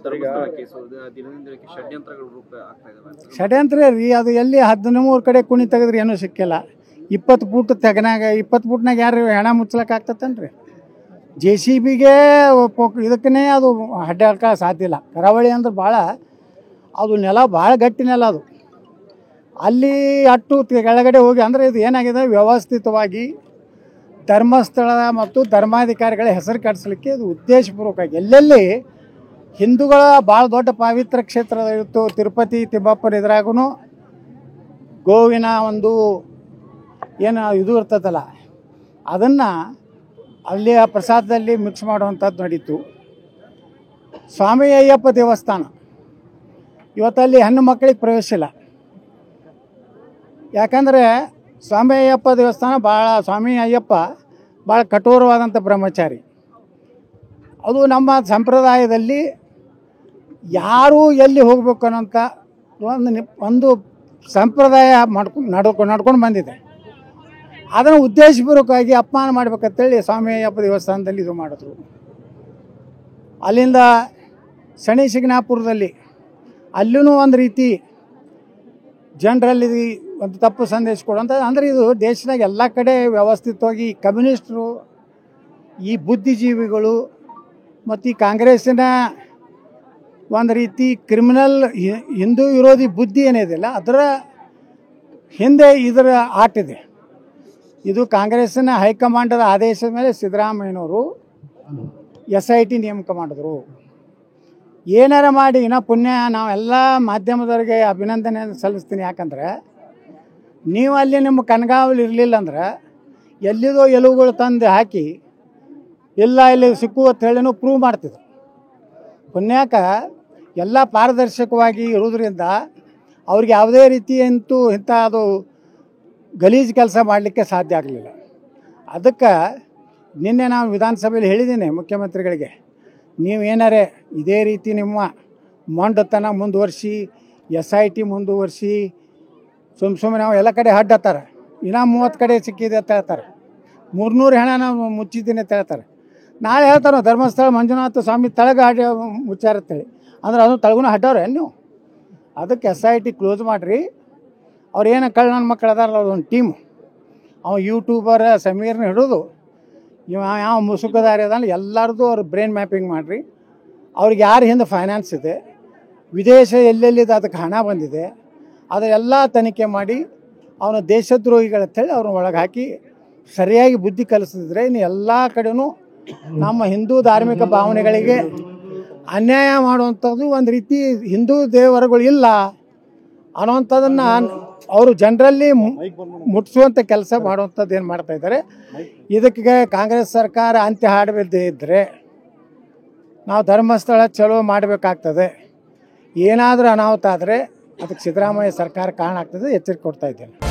Dharmasthala case ದಿನದಿಂದ ದಿನಕ್ಕೆ ಷಡ್ಯಂತ್ರಗಳು ರೂಪ ಆಗ್ತಾ ಇದಾವೆ. ಷಡ್ಯಂತ್ರ ರೀ, ಅದು ಎಲ್ಲಿ 13 ಕಡೆ ಕುಣಿ ತೆಗೆದ್ರೆ ಏನೂ ಸಿಕ್ಕಿಲ್ಲ. 20 ಫೂಟ್ ತೆಗನಾಗ 20 ಫೂಟ್ನಾಗ ಯಾರು ಹೆಣ ಮುಚ್ಚಲಕ್ಕೆ ಆಗ್ತತನ್ರಿ? JCBಗೆ ಇದಕ್ಕೇ ಅದು ಅಡ್ಡಾಡ್ಕ ಸಾಧ್ಯ ಇಲ್ಲ. ಕರಾವಳಿ ಅಂದ್ರೆ ಭಾಳ ಅದು ನೆಲ ಭಾಳ ಗಟ್ಟಿ ನೆಲ ಅದು. ಅಲ್ಲಿ ಅಟ್ಟು ಕೆಳಗಡೆ ಹೋಗಿ ಅಂದರೆ ಇದು ಏನಾಗಿದೆ, ವ್ಯವಸ್ಥಿತವಾಗಿ ಧರ್ಮಸ್ಥಳ ಮತ್ತು ಧರ್ಮಾಧಿಕಾರಿಗಳ ಹೆಸರು ಕೆಡಿಸ್ಲಿಕ್ಕೆ ಇದು ಉದ್ದೇಶಪೂರ್ವಕವಾಗಿ ಎಲ್ಲೆಲ್ಲಿ ಹಿಂದೂಗಳ ಭಾಳ ದೊಡ್ಡ ಪವಿತ್ರ ಕ್ಷೇತ್ರ ಇತ್ತು, ತಿರುಪತಿ ತಿಮ್ಮಪ್ಪನ ಇದ್ರಾಗೂ ಗೋವಿನ ಒಂದು ಏನು ಇದು ಇರ್ತದಲ್ಲ, ಅದನ್ನು ಅಲ್ಲಿ ಆ ಪ್ರಸಾದದಲ್ಲಿ ಮಿಕ್ಸ್ ಮಾಡುವಂಥದ್ದು ನಡೀತು. ಸ್ವಾಮಿ ಅಯ್ಯಪ್ಪ ದೇವಸ್ಥಾನ ಇವತ್ತಲ್ಲಿ ಹೆಣ್ಣು ಮಕ್ಕಳಿಗೆ ಪ್ರವೇಶ ಇಲ್ಲ. ಯಾಕಂದರೆ ಸ್ವಾಮಿ ಅಯ್ಯಪ್ಪ ದೇವಸ್ಥಾನ ಸ್ವಾಮಿ ಅಯ್ಯಪ್ಪ ಭಾಳ ಕಠೋರವಾದಂಥ ಬ್ರಹ್ಮಚಾರಿ. ಅದು ನಮ್ಮ ಸಂಪ್ರದಾಯದಲ್ಲಿ ಯಾರು ಎಲ್ಲಿ ಹೋಗ್ಬೇಕು ಅನ್ನೋಂಥ ಒಂದು ಸಂಪ್ರದಾಯ ನಡ್ಕೊಂಡು ಬಂದಿದೆ. ಅದನ್ನು ಉದ್ದೇಶಪೂರ್ವಕವಾಗಿ ಅಪಮಾನ ಮಾಡ್ಬೇಕಂತೇಳಿ ಸ್ವಾಮಿ ಅಯ್ಯಪ್ಪ ದೇವಸ್ಥಾನದಲ್ಲಿ ಇದು ಮಾಡಿದ್ರು. ಅಲ್ಲಿಂದ ಶನಿ ಶಿಗ್ನಾಪುರದಲ್ಲಿ ಅಲ್ಲೂ ಒಂದು ರೀತಿ ಜನರಲ್ಲಿ ಒಂದು ತಪ್ಪು ಸಂದೇಶ ಕೊಡುವಂಥ, ಅಂದರೆ ಇದು ದೇಶದಾಗ ಎಲ್ಲ ಕಡೆ ವ್ಯವಸ್ಥಿತವಾಗಿ ಕಮ್ಯುನಿಸ್ಟರು, ಈ ಬುದ್ಧಿಜೀವಿಗಳು ಮತ್ತು ಈ ಕಾಂಗ್ರೆಸ್ಸಿನ ಒಂದು ರೀತಿ ಕ್ರಿಮಿನಲ್ ಹಿಂದೂ ವಿರೋಧಿ ಬುದ್ಧಿ ಏನಿದೆಯಲ್ಲ, ಅದರ ಹಿಂದೆ ಇದರ ಆಟಿದೆ. ಇದು ಕಾಂಗ್ರೆಸ್ಸಿನ ಹೈಕಮಾಂಡದ ಆದೇಶದ ಮೇಲೆ ಸಿದ್ದರಾಮಯ್ಯನವರು SIT ನೇಮಕ ಮಾಡಿದ್ರು. ಏನಾರ ಮಾಡಿ ಇನ್ನೂ ಪುಣ್ಯ, ನಾವೆಲ್ಲ ಮಾಧ್ಯಮದವರಿಗೆ ಅಭಿನಂದನೆ ಸಲ್ಲಿಸ್ತೀನಿ. ಯಾಕಂದರೆ ನೀವು ಅಲ್ಲಿ ನಿಮ್ಮ ಕಣ್ಗಾವಲು ಇರಲಿಲ್ಲ ಅಂದ್ರೆ ಎಲ್ಲಿದೋ ಎಲುವುಗಳು ತಂದು ಹಾಕಿ ಇಲ್ಲ ಇಲ್ಲಿ ಸಿಕ್ಕು ಅಂತ ಹೇಳಿನೂ ಪ್ರೂವ್ ಮಾಡ್ತಿದ್ರು. ಪುಣ್ಯಾಕ ಎಲ್ಲ ಪಾರದರ್ಶಕವಾಗಿ ಇರೋದ್ರಿಂದ ಅವ್ರಿಗೆ ಯಾವುದೇ ರೀತಿ ಇಂಥ ಅದು ಗಲೀಜು ಕೆಲಸ ಮಾಡಲಿಕ್ಕೆ ಸಾಧ್ಯ ಆಗಲಿಲ್ಲ. ಅದಕ್ಕೆ ನಿನ್ನೆ ನಾವು ವಿಧಾನಸಭೆಯಲ್ಲಿ ಹೇಳಿದ್ದೀನಿ ಮುಖ್ಯಮಂತ್ರಿಗಳಿಗೆ, ನೀವು ಏನಾರೇ ಇದೇ ರೀತಿ ನಿಮ್ಮ ಮೊಂಡತನ ಮುಂದುವರಿಸಿ, SIT ಮುಂದುವರಿಸಿ, ಸುಮ್ಮನೆ ನಾವು ಎಲ್ಲ ಕಡೆ ಹಡ್ಡತ್ತಾರೆ, ಇನ್ನೂ 30 ಕಡೆ ಸಿಕ್ಕಿದೆ ಅಂತ ಹೇಳ್ತಾರೆ, 300 ಹೆಣ ನಾವು ಮುಚ್ಚಿದ್ದೀನಿ ಅಂತ ಹೇಳ್ತಾರೆ. ನಾಳೆ ಹೇಳ್ತಾರೆ ಧರ್ಮಸ್ಥಳ ಮಂಜುನಾಥ ಸ್ವಾಮಿ ತಳಗ ಮುಚ್ಚಾರತ್ತೇಳಿ, ಅಂದ್ರೆ ಅದು ತಳಗೂ ಹಡ್ಡವ್ರೆ ನೀವು. ಅದಕ್ಕೆ SIT ಕ್ಲೋಸ್ ಮಾಡಿರಿ. ಅವ್ರು ಏನು ನನ್ನ ಮಕ್ಕಳು ಅದಾರಲ್ಲ, ಅದೊಂದು ಟೀಮು, ಅವ ಯೂಟ್ಯೂಬರ್ ಸಮೀರ್ನ ಹಿಡಿದು ಯಾವ ಮುಸುಕದಾರಿ ಅದಲ್ಲ ಎಲ್ಲರದು ಅವ್ರು ಬ್ರೈನ್ ಮ್ಯಾಪಿಂಗ್ ಮಾಡಿರಿ. ಅವ್ರಿಗೆ ಯಾರು ಹಿಂದೆ ಫೈನಾನ್ಸ್ ಇದೆ, ವಿದೇಶ ಎಲ್ಲೆಲ್ಲಿದೆ ಅದಕ್ಕೆ ಹಣ ಬಂದಿದೆ, ಅದೆಲ್ಲ ತನಿಖೆ ಮಾಡಿ ಅವನ ದೇಶದ್ರೋಹಿಗಳಂತೇಳಿ ಅವ್ರನ್ನ ಒಳಗೆ ಹಾಕಿ ಸರಿಯಾಗಿ ಬುದ್ಧಿ ಕಲಿಸಿದ್ರೆ ಇನ್ನು ಎಲ್ಲ ಕಡೆನೂ ನಮ್ಮ ಹಿಂದೂ ಧಾರ್ಮಿಕ ಭಾವನೆಗಳಿಗೆ ಅನ್ಯಾಯ ಮಾಡುವಂಥದ್ದು, ಒಂದು ರೀತಿ ಹಿಂದೂ ದೇವರುಗಳು ಇಲ್ಲ ಅನ್ನೋವಂಥದ್ದನ್ನು ಅವರು ಜನರಲ್ಲಿ ಮುಟ್ಟಿಸುವಂಥ ಕೆಲಸ ಮಾಡುವಂಥದ್ದು ಏನು ಮಾಡ್ತಾ ಇದ್ದಾರೆ. ಇದಕ್ಕೆ ಕಾಂಗ್ರೆಸ್ ಸರ್ಕಾರ ಅಂತ್ಯ ಹಾಡಬೇಕೇ ಇದ್ದರೆ ನಾವು ಧರ್ಮಸ್ಥಳ ಚಲೋ ಮಾಡಬೇಕಾಗ್ತದೆ. ಏನಾದರೂ ಅನಾಹುತ ಆದರೆ ಅದಕ್ಕೆ ಸಿದ್ದರಾಮಯ್ಯ ಸರ್ಕಾರ ಕಾರಣ ಆಗ್ತದೆ, ಎಚ್ಚರಿಕೆ ಕೊಡ್ತಾ ಇದ್ದೇನೆ.